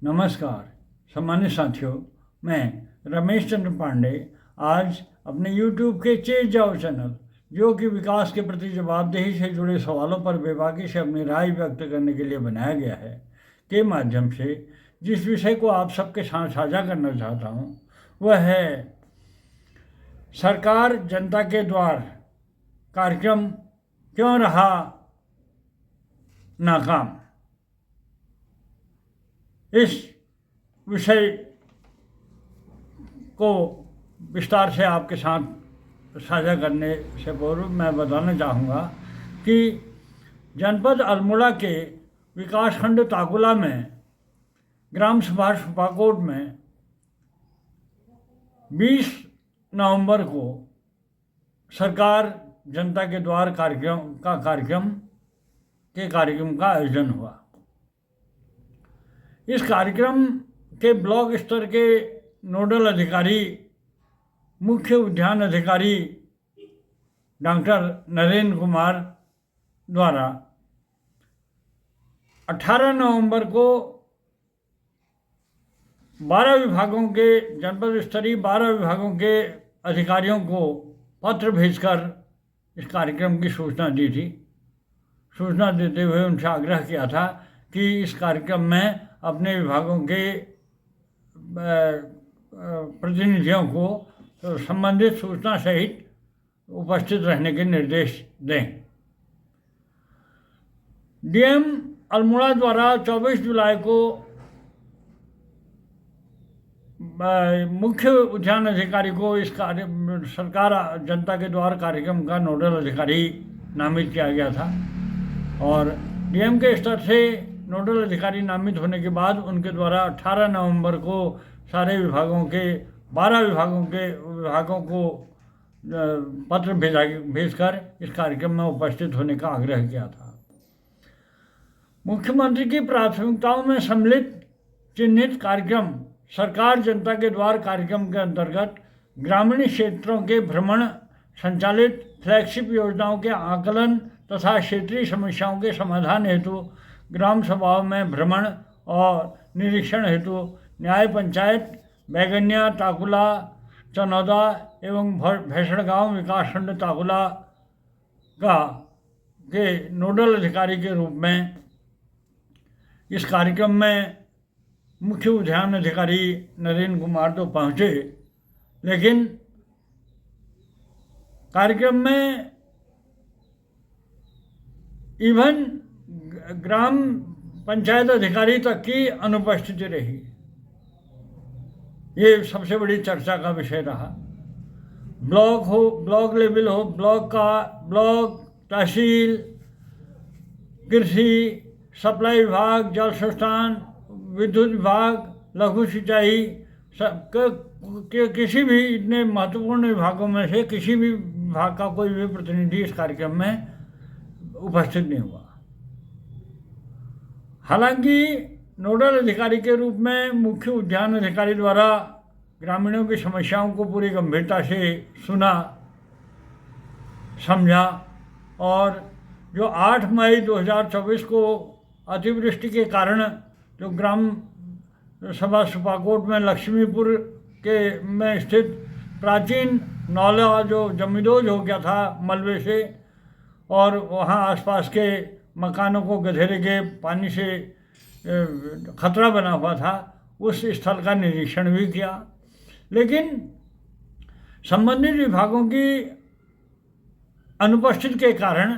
नमस्कार सम्मानित साथियों, मैं रमेश चंद्र पांडे आज अपने YouTube के चेत जाओ चैनल, जो कि विकास के प्रति जवाबदेही से जुड़े सवालों पर बेबाकी से अपनी राय व्यक्त करने के लिए बनाया गया है, के माध्यम से जिस विषय को आप सबके साथ साझा करना चाहता हूँ वह है सरकार जनता के द्वार कार्यक्रम क्यों रहा नाकाम। इस विषय को विस्तार से आपके साथ साझा करने से पूर्व मैं बताना चाहूँगा कि जनपद अल्मोड़ा के विकासखंड ताकुला में ग्राम सभा सुपाकोट में 20 नवंबर को सरकार जनता के द्वार कार्यक्रम का आयोजन हुआ। इस कार्यक्रम के ब्लॉक स्तर के नोडल अधिकारी मुख्य उद्यान अधिकारी डॉक्टर नरेंद्र कुमार द्वारा 18 नवंबर को 12 विभागों के जनपद स्तरीय 12 विभागों के अधिकारियों को पत्र भेजकर इस कार्यक्रम की सूचना दी थी। सूचना देते हुए उनसे आग्रह किया था कि इस कार्यक्रम में अपने विभागों के प्रतिनिधियों को संबंधित सूचना सहित उपस्थित रहने के निर्देश दें। डीएम अल्मोड़ा द्वारा 24 जुलाई को मुख्य उद्यान अधिकारी को इस सरकार जनता के द्वार कार्यक्रम का नोडल अधिकारी नामित किया गया था और डीएम के स्तर से नोडल अधिकारी नामित होने के बाद उनके द्वारा 18 नवंबर को सारे विभागों के 12 विभागों को पत्र भेजकर इस कार्यक्रम में उपस्थित होने का आग्रह किया था। मुख्यमंत्री की प्राथमिकताओं में सम्मिलित चिन्हित कार्यक्रम सरकार जनता के द्वार कार्यक्रम के अंतर्गत ग्रामीण क्षेत्रों के भ्रमण, संचालित फ्लैगशिप योजनाओं के आकलन तथा क्षेत्रीय समस्याओं के समाधान हेतु ग्राम सभाओं में भ्रमण और निरीक्षण हेतु न्याय पंचायत बैगनिया, ताकुला, चनौदा एवं भैसड़गांव विकासखंड ताकुला के नोडल अधिकारी के रूप में इस कार्यक्रम में मुख्य उद्यान अधिकारी नरेंद्र कुमार तो पहुँचे, लेकिन कार्यक्रम में इवन ग्राम पंचायत अधिकारी तक की अनुपस्थिति रही। ये सबसे बड़ी चर्चा का विषय रहा। ब्लॉक लेवल हो, ब्लॉक, तहसील, कृषि, सप्लाई विभाग, जल संस्थान, विद्युत विभाग, लघु सिंचाई के किसी भी इतने महत्वपूर्ण विभागों में से किसी भी विभाग का कोई भी प्रतिनिधि इस कार्यक्रम में उपस्थित नहीं हुआ। हालांकि नोडल अधिकारी के रूप में मुख्य उद्यान अधिकारी द्वारा ग्रामीणों की समस्याओं को पूरी गंभीरता से सुना, समझा और जो 8 मई 2024 को अतिवृष्टि के कारण जो ग्राम सभा सुपाकोट में लक्ष्मीपुर के में स्थित प्राचीन नौला जो जमींदोज हो गया था मलबे से और वहाँ आसपास के मकानों को गधेरे के पानी से खतरा बना हुआ था, उस स्थल का निरीक्षण भी किया। लेकिन संबंधित विभागों की अनुपस्थिति के कारण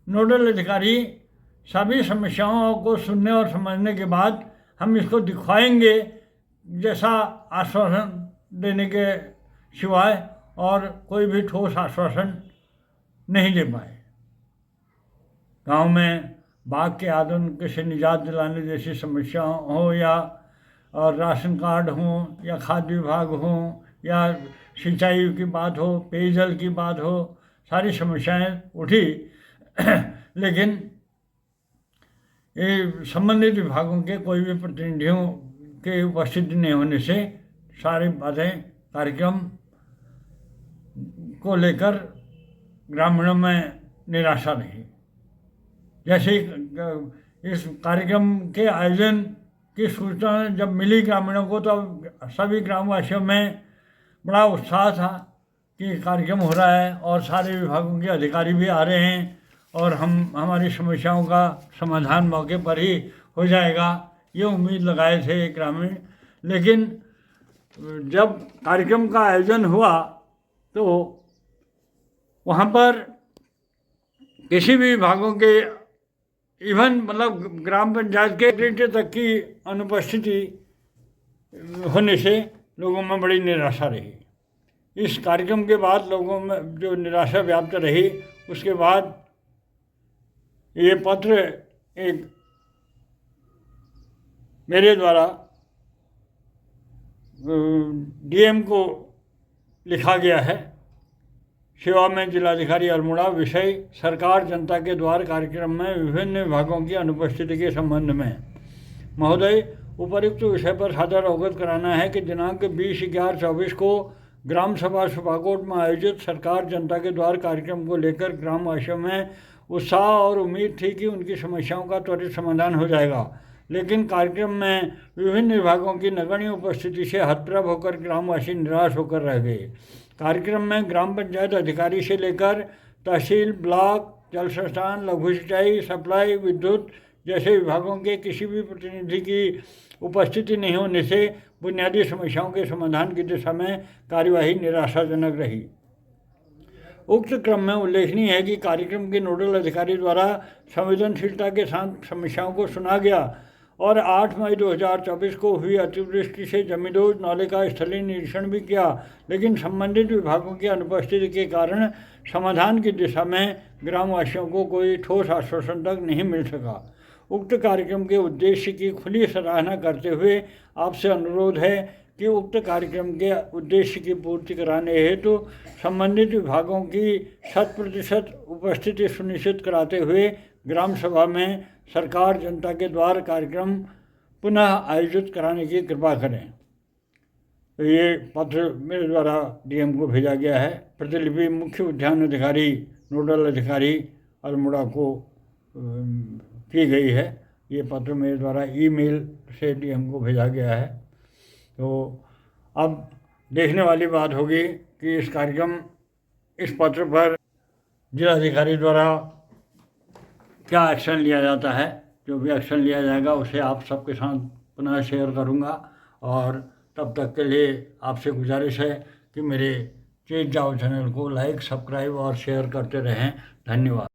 नोडल अधिकारी सभी समस्याओं को सुनने और समझने के बाद हम इसको दिखवाएंगे जैसा आश्वासन देने के सिवाय और कोई भी ठोस आश्वासन नहीं दे पाए। गांव में बाघ के आतंक से निजात दिलाने जैसी समस्याओं हो या और राशन कार्ड हो या खाद्य विभाग हो या सिंचाई की बात हो, पेयजल की बात हो, सारी समस्याएं उठी लेकिन ये संबंधित विभागों के कोई भी प्रतिनिधियों के उपस्थिति नहीं होने से सारी बातें कार्यक्रम को लेकर ग्रामीणों में निराशा रही। जैसे इस कार्यक्रम के आयोजन की सूचना जब मिली ग्रामीणों को तो सभी ग्रामवासियों में बड़ा उत्साह था कि कार्यक्रम हो रहा है और सारे विभागों के अधिकारी भी आ रहे हैं और हमारी समस्याओं का समाधान मौके पर ही हो जाएगा, ये उम्मीद लगाए थे ग्रामीण। लेकिन जब कार्यक्रम का आयोजन हुआ तो वहाँ पर किसी भी विभागों के इवन मतलब ग्राम पंचायत के सेक्रेटरी तक की अनुपस्थिति होने से लोगों में बड़ी निराशा रही। इस कार्यक्रम के बाद लोगों में जो निराशा व्याप्त रही, उसके बाद ये पत्र एक मेरे द्वारा डीएम को लिखा गया है। सेवा में जिलाधिकारी अल्मोड़ा, विषय सरकार जनता के द्वार कार्यक्रम में विभिन्न विभागों की अनुपस्थिति के संबंध में। महोदय, उपयुक्त विषय पर सादर अवगत कराना है कि दिनांक 20/11/24 को ग्राम सभा सुपाकोट में आयोजित सरकार जनता के द्वार कार्यक्रम को लेकर ग्रामवासियों में उत्साह और उम्मीद थी कि उनकी समस्याओं का त्वरित समाधान हो जाएगा, लेकिन कार्यक्रम में विभिन्न विभागों की नगण्य उपस्थिति से हतप्रभ होकर ग्रामवासी निराश होकर रह गए। कार्यक्रम में ग्राम पंचायत अधिकारी से लेकर तहसील, ब्लॉक, जल संस्थान, लघु सिंचाई, सप्लाई, विद्युत जैसे विभागों के किसी भी प्रतिनिधि की उपस्थिति नहीं होने से बुनियादी समस्याओं के समाधान की दिशा में कार्यवाही निराशाजनक रही। उक्त क्रम में उल्लेखनीय है कि कार्यक्रम के नोडल अधिकारी द्वारा संवेदनशीलता के साथ समस्याओं को सुना गया और 8 मई 2024 को हुई अतिवृष्टि से जमींदोज नाले का स्थलीय निरीक्षण भी किया, लेकिन संबंधित विभागों की अनुपस्थिति के कारण समाधान की दिशा में ग्रामवासियों को कोई ठोस आश्वासन तक नहीं मिल सका। उक्त कार्यक्रम के उद्देश्य की खुली सराहना करते हुए आपसे अनुरोध है कि उक्त कार्यक्रम के उद्देश्य की पूर्ति कराने हेतु संबंधित विभागों की 100% उपस्थिति सुनिश्चित कराते हुए ग्राम सभा में सरकार जनता के द्वार कार्यक्रम पुनः आयोजित कराने की कृपा करें। तो ये पत्र मेरे द्वारा डीएम को भेजा गया है। प्रतिलिपि मुख्य उद्यान अधिकारी नोडल अधिकारी अल्मोड़ा को की गई है। ये पत्र मेरे द्वारा ईमेल से डीएम को भेजा गया है। तो अब देखने वाली बात होगी कि इस पत्र पर जिलाधिकारी द्वारा क्या एक्शन लिया जाता है। जो भी एक्शन लिया जाएगा उसे आप सबके साथ पुनः शेयर करूंगा और तब तक के लिए आपसे गुजारिश है कि मेरे चेत जाओ चैनल को लाइक, सब्सक्राइब और शेयर करते रहें। धन्यवाद।